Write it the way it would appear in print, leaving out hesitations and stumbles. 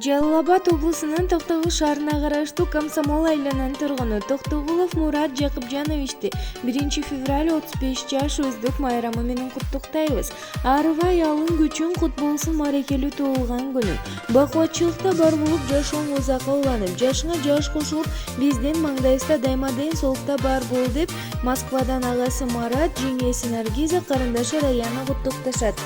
Жалал Абад облусунун Токтогул шаарына караштуу Комсомол айлананын тургуну Токтогулов Мурат Жакыпжановичти 1-февраль 35 жаш өздүк майрамы менен куттуктайбыз. Арыба аялын күчүн кут болсун марекелүү туулган күнү. Бакубатчылыкта бар болуп, жашооң узакка уланып, жашыңа жаш кошулуп, биздин маңдайыбызда дайыма ден соолукта бар бол деп Москвадан агасы Марат, жеңеси Наргиза, карындашы Раяна куттукташат.